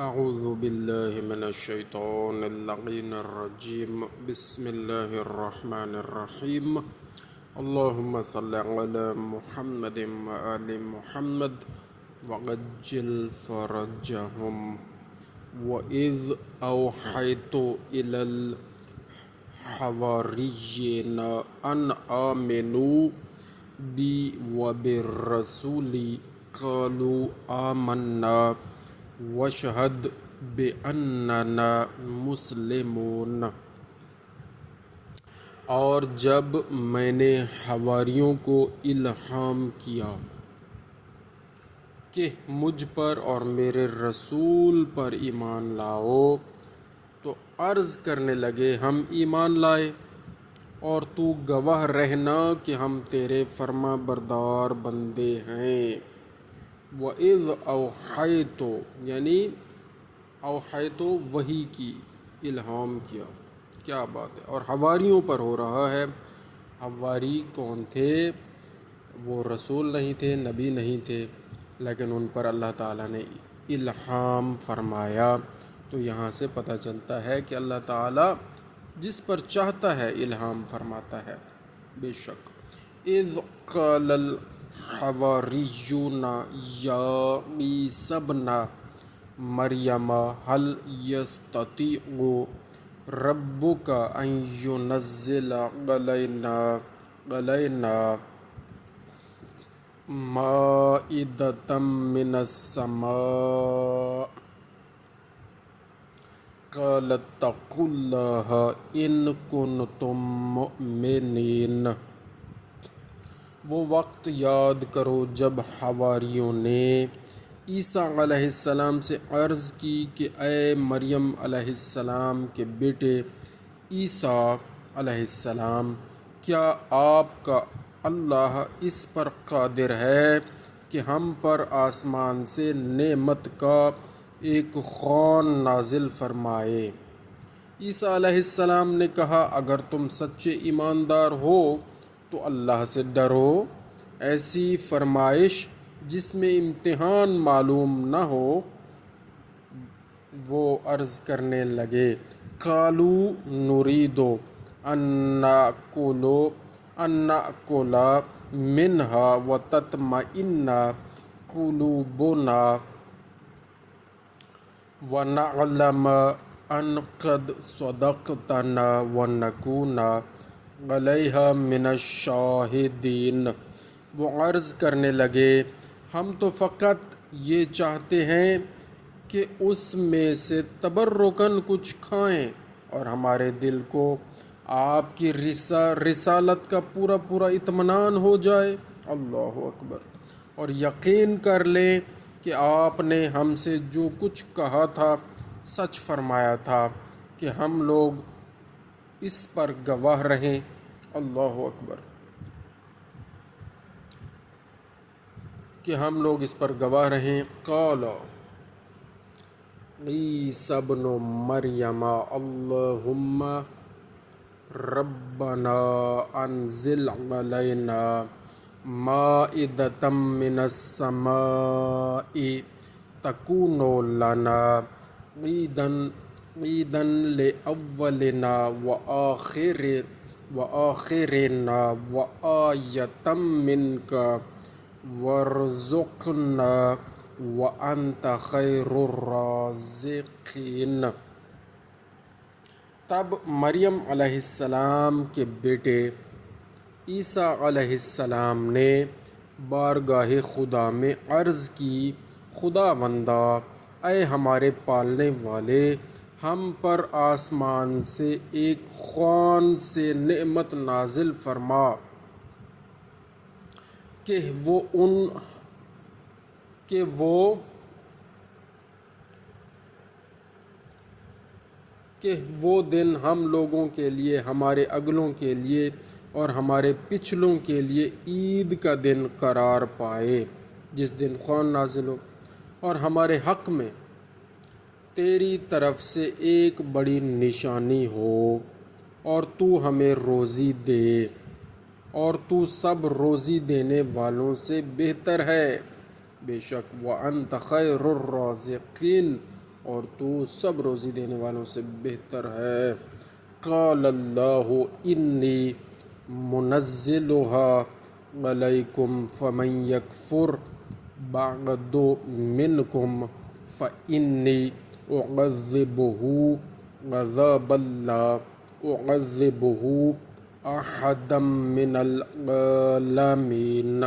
اعوذ باللہ من الشیطان اللعین الرجیم بسم اللہ الرحمن الرحیم اللہم صلی علی محمد وآل محمد وعجل فرجہم وَإِذْ أَوْحَيْتُ إِلَى الْحَوَارِيِّينَ أَنْ آمِنُوا بِي وَبِالرَّسُولِ قَالُوا آمَنَّا وَاشْهَدْ بِأَنَّنَا مُسْلِمُونَ۔ اور جب میں نے حواریوں کو الہام کیا کہ مجھ پر اور میرے رسول پر ایمان لاؤ تو عرض کرنے لگے ہم ایمان لائے اور تو گواہ رہنا کہ ہم تیرے فرما بردار بندے ہیں۔ وَإِذْ أَوْحَيْتُ یعنی اوحیتو وحی کی، الہام کیا، کیا بات ہے۔ اور حواریوں پر ہو رہا ہے۔ حواری کون تھے؟ وہ رسول نہیں تھے، نبی نہیں تھے، لیکن ان پر اللہ تعالیٰ نے الہام فرمایا۔ تو یہاں سے پتہ چلتا ہے کہ اللہ تعالیٰ جس پر چاہتا ہے الہام فرماتا ہے، بے شک۔ اذ قال الحواریون یا عیسی ابن مریم هل یستطیع ربک ان ینزل علینا مائدۃ من السماء قال اتقوا اللہ ان کنتم مؤمنین۔ وہ وقت یاد کرو جب حواریوں نے عیسیٰ علیہ السلام سے عرض کی کہ اے مریم علیہ السلام کے بیٹے عیسیٰ علیہ السلام، کیا آپ کا اللہ اس پر قادر ہے کہ ہم پر آسمان سے نعمت کا ایک خوان نازل فرمائے؟ عیسیٰ علیہ السلام نے کہا اگر تم سچے ایماندار ہو تو اللہ سے ڈرو۔ ایسی فرمائش جس میں امتحان معلوم نہ ہو۔ وہ عرض کرنے لگے قالوا نريد ان نأكل منها وتطمئن قلوبنا ونعلم ان قد صدقتنا ونكون علیہا من الشاہدین۔ وہ عرض کرنے لگے ہم تو فقط یہ چاہتے ہیں کہ اس میں سے تبرکاً کچھ کھائیں اور ہمارے دل کو آپ کی رسالت کا پورا اطمینان ہو جائے۔ اللہ اکبر۔ اور یقین کر لیں کہ آپ نے ہم سے جو کچھ کہا تھا سچ فرمایا تھا کہ ہم لوگ اس پر گواہ رہیں۔ اللہ اکبر، کہ ہم لوگ اس پر گواہ رہیں۔ قال عیسی ابن مریم اللہم ربنا انزل علینا مائدۃ من السماء تکون لنا عیدا لاولنا وآخرنا وآیۃ منک وارزقنا وانت خیر الرازقین۔ تب مریم علیہ السلام کے بیٹے عیسیٰ علیہ السلام نے بارگاہ خدا میں عرض کی خداوندا، اے ہمارے پالنے والے، ہم پر آسمان سے ایک خوان سے نعمت نازل فرما کہ وہ دن ہم لوگوں کے لیے، ہمارے اگلوں کے لیے اور ہمارے پچھلوں کے لیے عید کا دن قرار پائے، جس دن خوان نازل ہو، اور ہمارے حق میں تیری طرف سے ایک بڑی نشانی ہو، اور تو ہمیں روزی دے، اور تو سب روزی دینے والوں سے بہتر ہے۔ بے شک وَأَنْتَ خَيْرُ الرَّازِقِينَ، اور تو سب روزی دینے والوں سے بہتر ہے۔ قال اللہ انی منزلها علیکم فمن یکفر بعد منکم فانی اعذبہ عذابا لا اعذبہ احدا من العالمین۔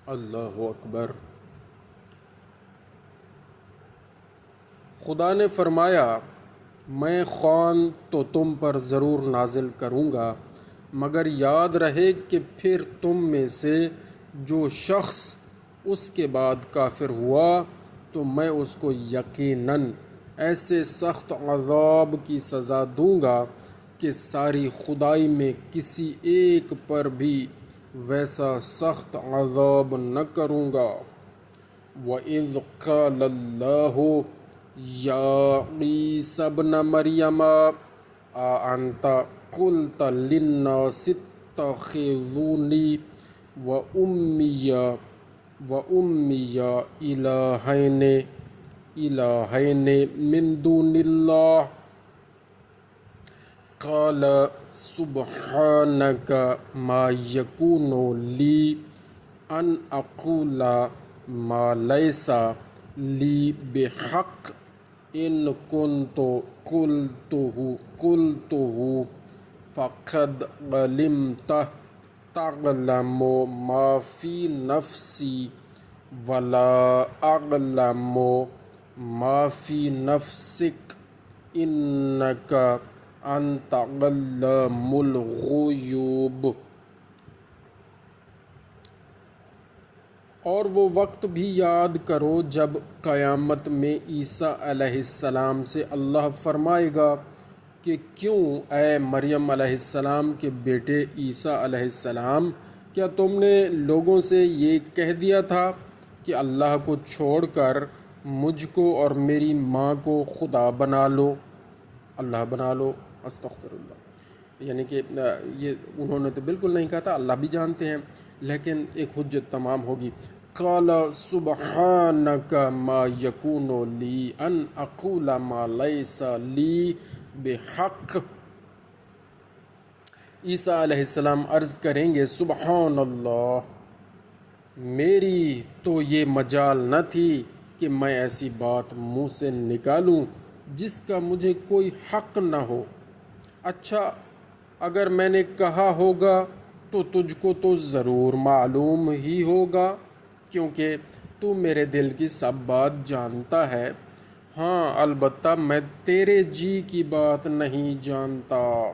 اللہ اکبر۔ خدا نے فرمایا میں خوان تو تم پر ضرور نازل کروں گا، مگر یاد رہے کہ پھر تم میں سے جو شخص اس کے بعد کافر ہوا تو میں اس کو یقیناً ایسے سخت عذاب کی سزا دوں گا کہ ساری خدائی میں کسی ایک پر بھی ویسا سخت عذاب نہ کروں گا۔ وَإِذْ قَالَ اللَّهُ يَا عِيسَى ابْنَ مَرْيَمَ أَأَنْتَ قُلْتَ لِلنَّاسِ اتَّخِذُونِي وَأُمِّيَ إِلَٰهَيْنِ مِن دُونِ اللَّهِ قَالَ سُبْحَانَكَ مَا يَكُونُ لِي أَنْ أَقُولَ مَا لَيْسَ لِي بِحَقٍّ إِن كُنتُ قُلْتُهُ فَقَدْ عَلِمْتَهُ تَعْلَمُ مَا فِي نَفْسِي وَلَا أَعْلَمُ مَا فِي نَفْسِكَ إِنَّكَ أَنْتَ عَلَّامُ الْغُیُوبِ۔ اور وہ وقت بھی یاد کرو جب قیامت میں عیسیٰ علیہ السلام سے اللہ فرمائے گا کہ کیوں اے مریم علیہ السلام کے بیٹے عیسیٰ علیہ السلام، کیا تم نے لوگوں سے یہ کہہ دیا تھا کہ اللہ کو چھوڑ کر مجھ کو اور میری ماں کو خدا بنا لو؟ اللہ بنا لو، استغفر اللہ۔ یعنی کہ یہ انہوں نے تو بالکل نہیں کہا تھا، اللہ بھی جانتے ہیں، لیکن ایک حجت تمام ہوگی۔ قال سبحانک ما یکون لی ان اقول ما لیس لی بحق۔ عیسیٰ علیہ السلام عرض کریں گے سبحان اللہ، میری تو یہ مجال نہ تھی کہ میں ایسی بات منہ سے نکالوں جس کا مجھے کوئی حق نہ ہو۔ اچھا، اگر میں نے کہا ہوگا تو تجھ کو تو ضرور معلوم ہی ہوگا، کیونکہ تو میرے دل کی سب بات جانتا ہے۔ ہاں، البتہ میں تیرے جی کی بات نہیں جانتا،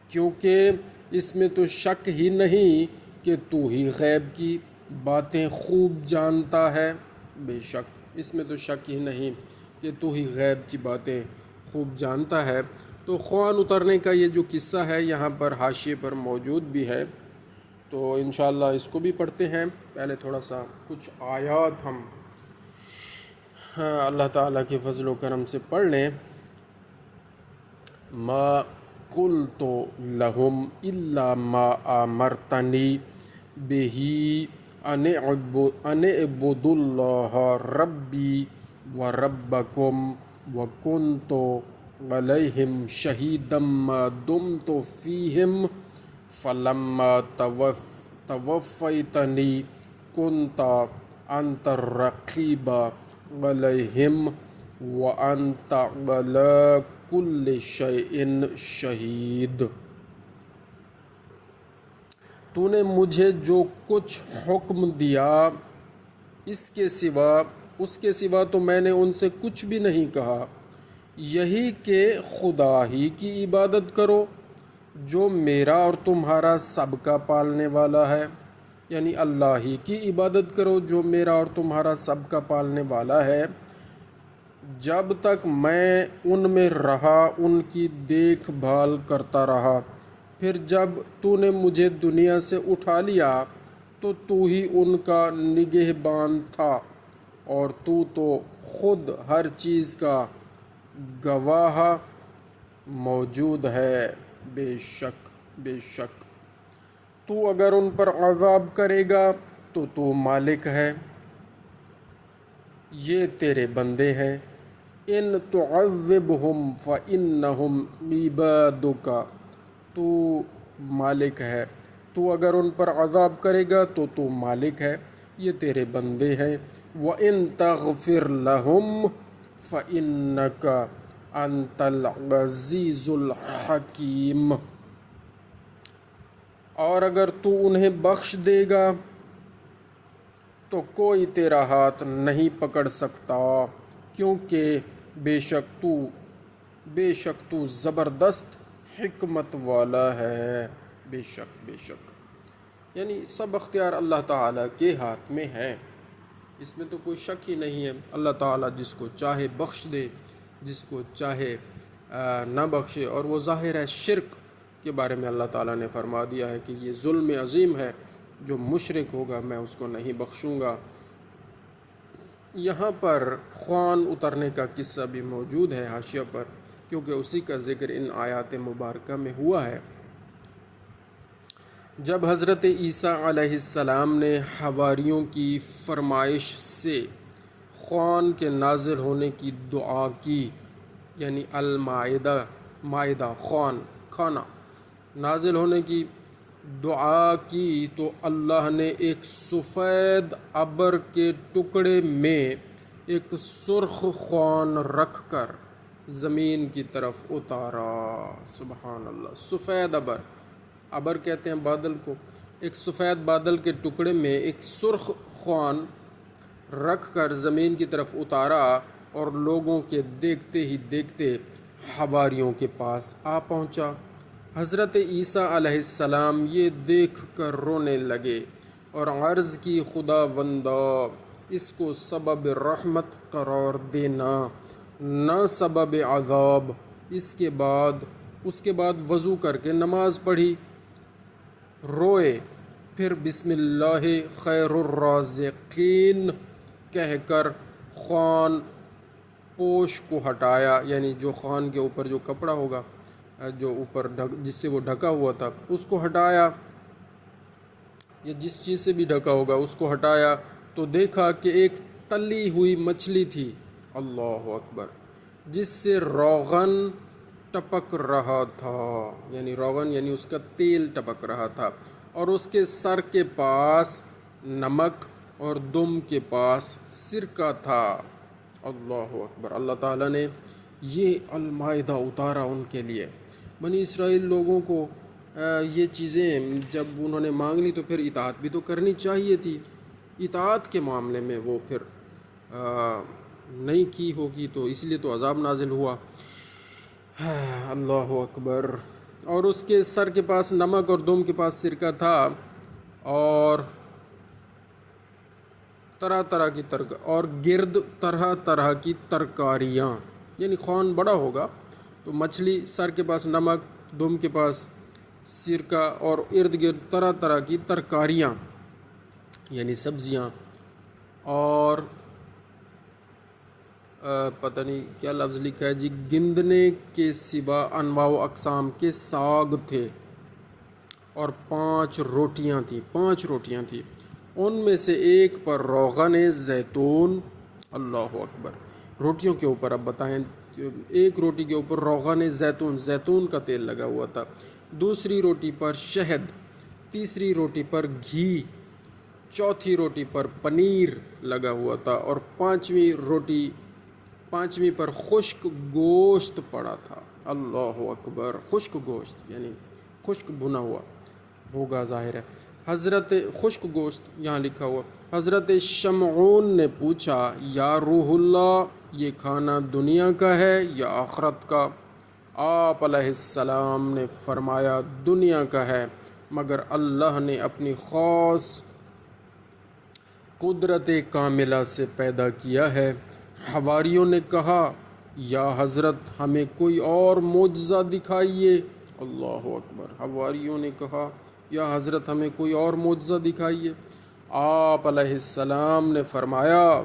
کیونکہ اس میں تو شک ہی نہیں کہ تو ہی غیب کی باتیں خوب جانتا ہے۔ بے شک اس میں تو شک ہی نہیں کہ تو ہی غیب کی باتیں خوب جانتا ہے۔ تو خوان اترنے کا یہ جو قصہ ہے یہاں پر حاشیے پر موجود بھی ہے، تو انشاءاللہ اس کو بھی پڑھتے ہیں۔ پہلے تھوڑا سا کچھ آیات ہم اللہ تعالیٰ کے فضل و کرم سے پڑھ لیں۔ ما قلت لهم الا ما امرتنی به ان اعبدوا اللہ ربی وربکم وکنت علیہم شہیدا ما دمت فیہم فلما توفیتنی کنت انت الرقیب علیہم وانت علی کل شیء شہید۔ تو نے مجھے جو کچھ حکم دیا اس کے سوا تو میں نے ان سے کچھ بھی نہیں کہا، یہی کہ خدا ہی کی عبادت کرو جو میرا اور تمہارا سب کا پالنے والا ہے۔ یعنی اللہ ہی کی عبادت کرو جو میرا اور تمہارا سب کا پالنے والا ہے۔ جب تک میں ان میں رہا ان کی دیکھ بھال کرتا رہا، پھر جب تو نے مجھے دنیا سے اٹھا لیا تو تو ہی ان کا نگہبان تھا، اور تو خود ہر چیز کا گواہ موجود ہے۔ بے شک تو اگر ان پر عذاب کرے گا تو مالک ہے۔ یہ تیرے بندے ہیں، ان تعذبہم فإنہم عبادک، تو مالک ہے، تو اگر ان پر عذاب کرے گا تو مالک ہے، یہ تیرے بندے ہیں۔ وَإِن تَغْفِرْ لَهُمْ فَإِنَّكَ أَنْتَ الْعَزِيزُ الْحَكِيمُ، اور اگر تو انہیں بخش دے گا تو کوئی تیرا ہاتھ نہیں پکڑ سکتا، کیونکہ بے شک تو زبردست حکمت والا ہے۔ بے شک یعنی سب اختیار اللہ تعالیٰ کے ہاتھ میں ہے، اس میں تو کوئی شک ہی نہیں ہے۔ اللہ تعالیٰ جس کو چاہے بخش دے، جس کو چاہے نہ بخشے، اور وہ ظاہر ہے شرک کے بارے میں اللہ تعالیٰ نے فرما دیا ہے کہ یہ ظلم عظیم ہے، جو مشرک ہوگا میں اس کو نہیں بخشوں گا۔ یہاں پر خوان اترنے کا قصہ بھی موجود ہے حاشیہ پر، کیونکہ اسی کا ذکر ان آیات مبارکہ میں ہوا ہے۔ جب حضرت عیسیٰ علیہ السلام نے حواریوں کی فرمائش سے خوان کے نازل ہونے کی دعا کی، یعنی المائدہ خوان کھانا نازل ہونے کی دعا کی، تو اللہ نے ایک سفید ابر کے ٹکڑے میں ایک سرخ خوان رکھ کر زمین کی طرف اتارا۔ سبحان اللہ، سفید ابر کہتے ہیں بادل کو، ایک سفید بادل کے ٹکڑے میں ایک سرخ خوان رکھ کر زمین کی طرف اتارا، اور لوگوں کے دیکھتے ہی دیکھتے حواریوں کے پاس آ پہنچا۔ حضرت عیسیٰ علیہ السلام یہ دیکھ کر رونے لگے اور عرض کی، خداوندا اس کو سبب رحمت قرار دینا، نہ سبب عذاب۔ اس کے بعد وضو کر کے نماز پڑھی، روئے، پھر بسم اللہ خیر الرازقین کہہ کر خوان پوش کو ہٹایا، یعنی جو خوان کے اوپر جو کپڑا ہوگا، جو اوپر جس سے وہ ڈھکا ہوا تھا، اس کو ہٹایا، یا جس چیز سے بھی ڈھکا ہوگا اس کو ہٹایا، تو دیکھا کہ ایک تلی ہوئی مچھلی تھی، اللہ اکبر، جس سے روغن ٹپک رہا تھا، یعنی روغن یعنی اس کا تیل ٹپک رہا تھا، اور اس کے سر کے پاس نمک اور دم کے پاس سرکہ تھا۔ اللہ اکبر، اللہ تعالیٰ نے یہ المائدہ اتارا ان کے لیے۔ بنی اسرائیل لوگوں کو یہ چیزیں جب انہوں نے مانگ لی تو پھر اطاعت بھی تو کرنی چاہیے تھی، اطاعت کے معاملے میں وہ پھر نہیں کی ہوگی، تو اس لیے تو عذاب نازل ہوا۔ اللہ اکبر، اور اس کے سر کے پاس نمک اور دم کے پاس سرکہ تھا، اور گرد طرح طرح کی ترکاریاں، یعنی خوان بڑا ہوگا تو مچھلی، سر کے پاس نمک، دم کے پاس سرکہ، اور ارد گرد طرح طرح کی ترکاریاں یعنی سبزیاں، اور پتہ نہیں کیا لفظ لکھا ہے جی، گندنے کے سوا انواع و اقسام کے ساگ تھے، اور 5 روٹیاں تھیں، ان میں سے ایک پر روغن زیتون، اللہ اکبر، روٹیوں کے اوپر اب بتائیں، ایک روٹی کے اوپر روغن زیتون کا تیل لگا ہوا تھا، دوسری روٹی پر شہد، تیسری روٹی پر گھی، چوتھی روٹی پر پنیر لگا ہوا تھا، اور پانچویں پر خشک گوشت پڑا تھا۔ اللہ اکبر، خشک گوشت یعنی خشک بھنا ہوا ہوگا، ظاہر ہے خشک گوشت یہاں لکھا ہوا۔ حضرت شمعون نے پوچھا، یا روح اللہ، یہ کھانا دنیا کا ہے یا آخرت کا؟ آپ علیہ السلام نے فرمایا، دنیا کا ہے، مگر اللہ نے اپنی خاص قدرت کاملہ سے پیدا کیا ہے۔ حواریوں نے کہا، یا حضرت ہمیں کوئی اور معجزہ دکھائیے۔ اللہ اکبر، حواریوں نے کہا، یا حضرت ہمیں کوئی اور معجزہ دکھائیے۔ آپ علیہ السلام نے فرمایا،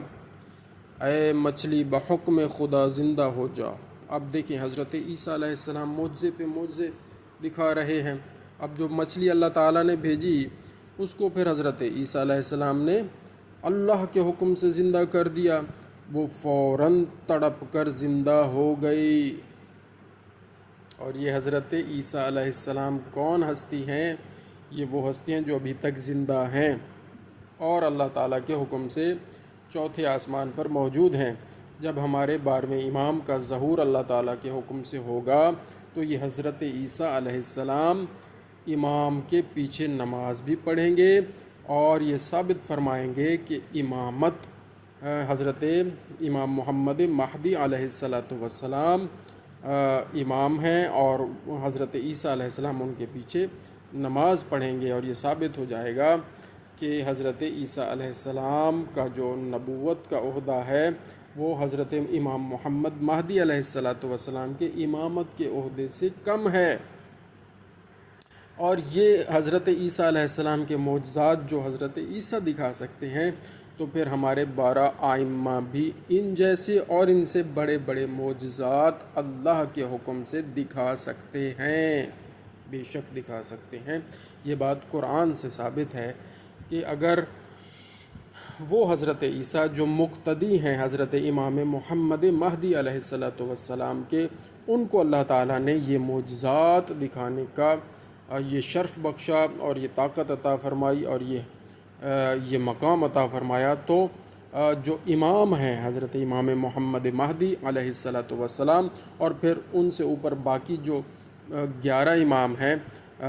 اے مچھلی بحکم خدا زندہ ہو جا۔ اب دیکھیں حضرت عیسیٰ علیہ السلام معجزے پہ معجزے دکھا رہے ہیں۔ اب جو مچھلی اللہ تعالیٰ نے بھیجی اس کو پھر حضرت عیسیٰ علیہ السلام نے اللہ کے حکم سے زندہ کر دیا۔ وہ فوراً تڑپ کر زندہ ہو گئی۔ اور یہ حضرت عیسیٰ علیہ السلام کون ہستی ہیں؟ یہ وہ ہستی ہیں جو ابھی تک زندہ ہیں اور اللہ تعالیٰ کے حکم سے چوتھے آسمان پر موجود ہیں۔ جب ہمارے 12ویں امام کا ظہور اللہ تعالیٰ کے حکم سے ہوگا تو یہ حضرت عیسیٰ علیہ السلام امام کے پیچھے نماز بھی پڑھیں گے اور یہ ثابت فرمائیں گے کہ امامت حضرت امام محمد مہدی علیہ السلام امام ہیں اور حضرت عیسیٰ علیہ السلام ان کے پیچھے نماز پڑھیں گے، اور یہ ثابت ہو جائے گا کہ حضرت عیسیٰ علیہ السلام کا جو نبوت کا عہدہ ہے وہ حضرت امام محمد مہدی علیہ السلام کے امامت کے عہدے سے کم ہے۔ اور یہ حضرت عیسیٰ علیہ السلام کے معجزات جو حضرت عیسیٰ دکھا سکتے ہیں، تو پھر ہمارے 12 ائمہ بھی ان جیسے اور ان سے بڑے بڑے معجزات اللہ کے حکم سے دکھا سکتے ہیں، بے شک دکھا سکتے ہیں۔ یہ بات قرآن سے ثابت ہے کہ اگر وہ حضرت عیسیٰ جو مقتدی ہیں حضرت امام محمد مہدی علیہ السلام کے، ان کو اللہ تعالیٰ نے یہ معجزات دکھانے کا یہ شرف بخشا اور یہ طاقت عطا فرمائی اور یہ مقام عطا فرمایا، تو جو امام ہیں حضرت امام محمد مہدی علیہ السلام اور پھر ان سے اوپر باقی جو 11 امام ہیں،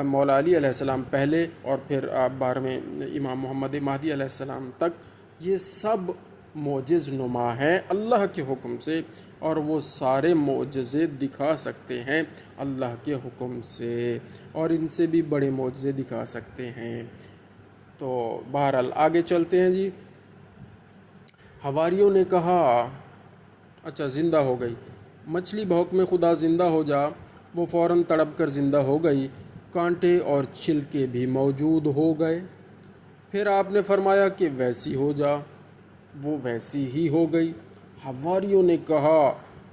مولا علی علیہ السلام پہلے اور پھر 12ویں امام محمد مہدی علیہ السلام تک، یہ سب معجز نما ہیں اللہ کے حکم سے، اور وہ سارے معجزے دکھا سکتے ہیں اللہ کے حکم سے، اور ان سے بھی بڑے معجزے دکھا سکتے ہیں۔ تو بہرحال آگے چلتے ہیں جی۔ حواریوں نے کہا، اچھا زندہ ہو گئی، مچھلی بحکم خدا زندہ ہو جا، وہ فوراً تڑپ کر زندہ ہو گئی، کانٹے اور چھلکے بھی موجود ہو گئے۔ پھر آپ نے فرمایا کہ ویسی ہو جا، وہ ویسی ہی ہو گئی۔ حواریوں نے کہا،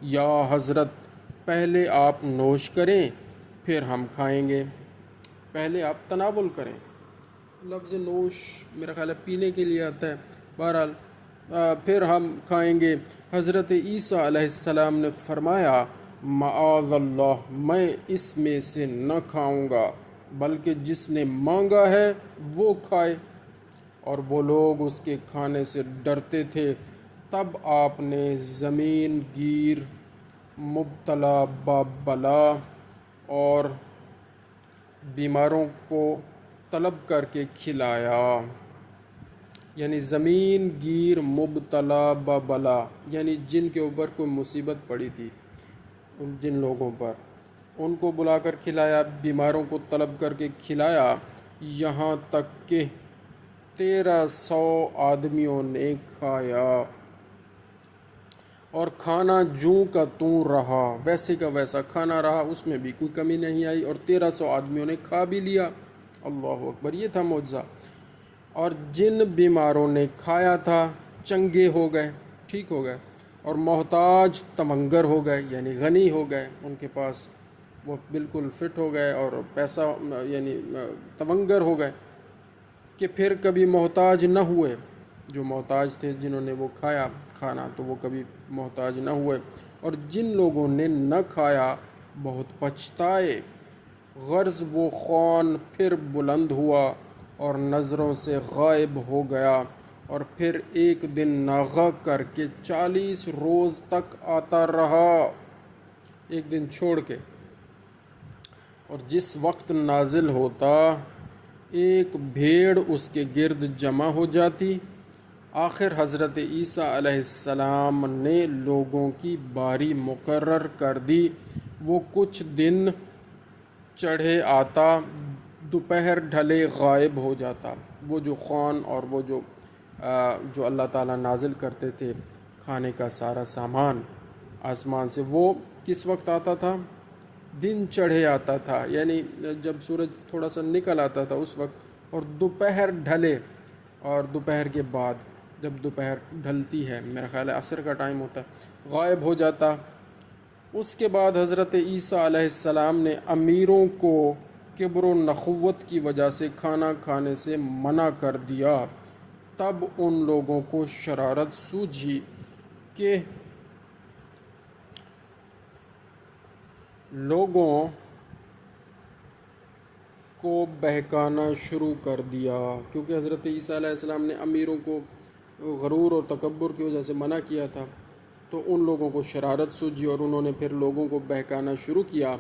یا حضرت پہلے آپ نوش کریں پھر ہم کھائیں گے۔ پہلے آپ تناول کریں، لفظ نوش میرا خیال ہے پینے کے لیے آتا ہے، بہرحال پھر ہم کھائیں گے۔ حضرت عیسیٰ علیہ السلام نے فرمایا، معاذ اللہ، میں اس میں سے نہ کھاؤں گا، بلکہ جس نے مانگا ہے وہ کھائے۔ اور وہ لوگ اس کے کھانے سے ڈرتے تھے۔ تب آپ نے زمین گیر مبتلا بلا اور بیماروں کو طلب کر کے کھلایا، یعنی زمین گیر مبتلا بلا، یعنی جن کے اوپر کوئی مصیبت پڑی تھی، جن لوگوں پر، ان کو بلا کر کھلایا، بیماروں کو طلب کر کے کھلایا، یہاں تک کہ 1300 آدمیوں نے کھایا، اور کھانا جوں کا توں رہا، ویسے کا ویسا کھانا رہا، اس میں بھی کوئی کمی نہیں آئی، اور 1300 آدمیوں نے کھا بھی لیا۔ اللہ اکبر، یہ تھا معجزہ۔ اور جن بیماروں نے کھایا تھا چنگے ہو گئے، ٹھیک ہو گئے، اور محتاج تمنگر ہو گئے، یعنی غنی ہو گئے، ان کے پاس وہ بالکل فٹ ہو گئے اور پیسہ یعنی تمنگر ہو گئے کہ پھر کبھی محتاج نہ ہوئے۔ جو محتاج تھے جنہوں نے وہ کھایا کھانا تو وہ کبھی محتاج نہ ہوئے، اور جن لوگوں نے نہ کھایا بہت پچھتائے۔ غرض وہ خوان پھر بلند ہوا اور نظروں سے غائب ہو گیا، اور پھر ایک دن ناغہ کر کے 40 روز تک آتا رہا، ایک دن چھوڑ کے، اور جس وقت نازل ہوتا ایک بھیڑ اس کے گرد جمع ہو جاتی۔ آخر حضرت عیسیٰ علیہ السلام نے لوگوں کی باری مقرر کر دی، وہ کچھ دن چڑھے آتا، دوپہر ڈھلے غائب ہو جاتا۔ وہ جو خوان اور وہ جو اللہ تعالیٰ نازل کرتے تھے کھانے کا سارا سامان آسمان سے، وہ کس وقت آتا تھا؟ دن چڑھے آتا تھا، یعنی جب سورج تھوڑا سا نکل آتا تھا اس وقت، اور دوپہر ڈھلے، اور دوپہر کے بعد جب دوپہر ڈھلتی ہے، میرا خیال ہے عصر کا ٹائم ہوتا ہے، غائب ہو جاتا۔ اس کے بعد حضرت عیسیٰ علیہ السلام نے امیروں کو کبر و نخوت کی وجہ سے کھانا کھانے سے منع کر دیا۔ تب ان لوگوں کو شرارت سوجھی کہ لوگوں کو بہکانا شروع کر دیا، کیونکہ حضرت عیسیٰ علیہ السلام نے امیروں کو غرور اور تکبر کی وجہ سے منع کیا تھا، تو ان لوگوں کو شرارت سوجی اور انہوں نے پھر لوگوں کو بہکانا شروع کیا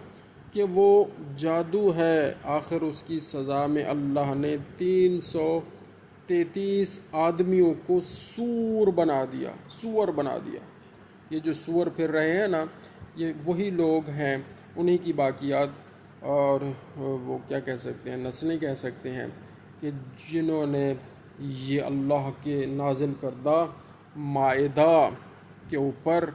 کہ وہ جادو ہے۔ آخر اس کی سزا میں اللہ نے 333 آدمیوں کو سور بنا دیا۔ یہ جو سور پھر رہے ہیں نا، یہ وہی لوگ ہیں، انہی کی باقیات اور وہ کیا کہہ سکتے ہیں، نسلیں کہہ سکتے ہیں، کہ جنہوں نے یہ اللہ کے نازل کردہ مائدہ کے اوپر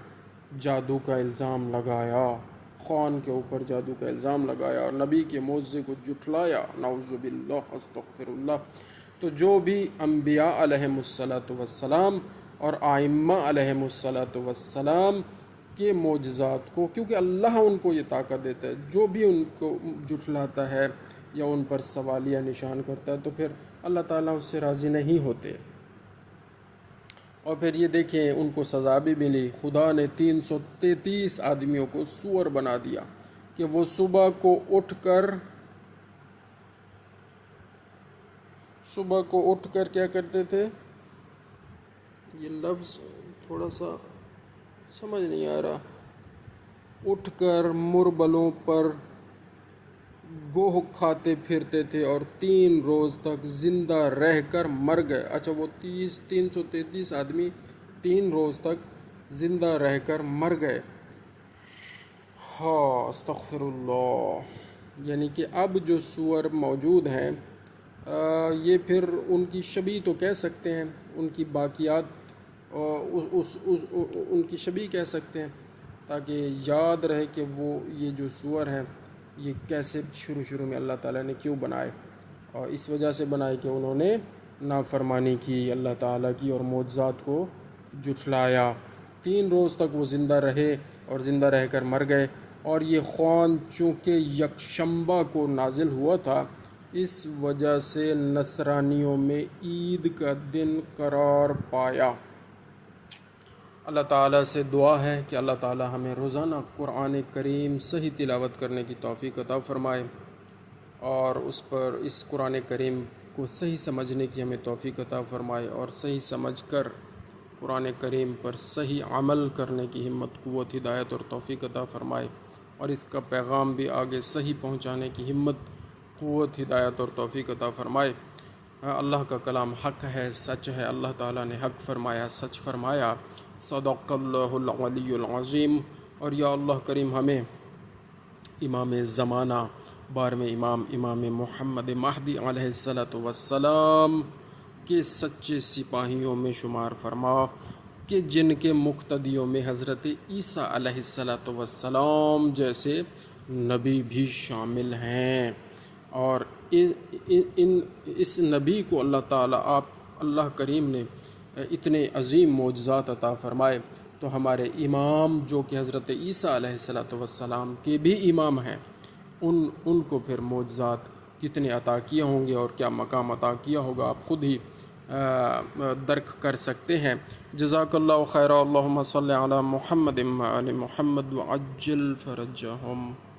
جادو کا الزام لگایا، خوان کے اوپر جادو کا الزام لگایا اور نبی کے معجزے کو جھٹلایا، نعوذ باللہ، استغفر اللہ۔ تو جو بھی انبیاء علیہم السلام اور ائمہ علیہم السلام کے معجزات کو، کیونکہ اللہ ان کو یہ طاقت دیتا ہے، جو بھی ان کو جھٹلاتا ہے یا ان پر سوالیہ نشان کرتا ہے تو پھر اللہ تعالیٰ اس سے راضی نہیں ہوتے۔ اور پھر یہ دیکھیں ان کو سزا بھی ملی، خدا نے 333 آدمیوں کو سور بنا دیا کہ وہ صبح کو اٹھ کر کیا کرتے تھے، یہ لفظ تھوڑا سا سمجھ نہیں آ رہا، اٹھ کر مربلوں پر گوہ کھاتے پھرتے تھے اور 3 روز تک زندہ رہ کر مر گئے۔ اچھا، وہ 333 آدمی 3 روز تک زندہ رہ کر مر گئے۔ ہاں، استغفر اللہ۔ یعنی کہ اب جو سور موجود ہیں یہ پھر ان کی شبیہ تو کہہ سکتے ہیں، ان کی باقیات ان کی شبیہ کہہ سکتے ہیں، تاکہ یاد رہے کہ وہ یہ جو سور ہیں یہ کیسے شروع میں اللہ تعالیٰ نے کیوں بنائے، اور اس وجہ سے بنائے کہ انہوں نے نافرمانی کی اللہ تعالیٰ کی اور معجزات کو جھٹلایا۔ 3 روز تک وہ زندہ رہے اور زندہ رہ کر مر گئے، اور یہ خوان چونکہ یکشنبہ کو نازل ہوا تھا، اس وجہ سے نصرانیوں میں عید کا دن قرار پایا۔ اللہ تعالیٰ سے دعا ہے کہ اللہ تعالیٰ ہمیں روزانہ قرآن کریم صحیح تلاوت کرنے کی توفیق عطا فرمائے، اور اس قرآن کریم کو صحیح سمجھنے کی ہمیں توفیق عطا فرمائے، اور صحیح سمجھ کر قرآن کریم پر صحیح عمل کرنے کی ہمت، قوت، ہدایت اور توفیق عطا فرمائے، اور اس کا پیغام بھی آگے صحیح پہنچانے کی ہمت، قوت، ہدایت اور توفیق عطا فرمائے۔ اللہ کا کلام حق ہے، سچ ہے، اللہ تعالیٰ نے حق فرمایا، سچ فرمایا، صدق اللہ العلی العظیم۔ اور یا اللہ کریم ہمیں امام زمانہ 12ویں امام محمد مہدی علیہ السلام کے سچے سپاہیوں میں شمار فرما، کہ جن کے مقتدیوں میں حضرت عیسیٰ علیہ السلام جیسے نبی بھی شامل ہیں، اور اس نبی کو اللہ کریم نے اتنے عظیم معجزات عطا فرمائے، تو ہمارے امام جو کہ حضرت عیسیٰ علیہ السلام کے بھی امام ہیں، ان کو پھر معجزات کتنے عطا کیے ہوں گے اور کیا مقام عطا کیا ہوگا، آپ خود ہی درک کر سکتے ہیں۔ جزاک اللہ خیر، اللہم صلی علی محمد وعلی محمد وعجل فرجہم۔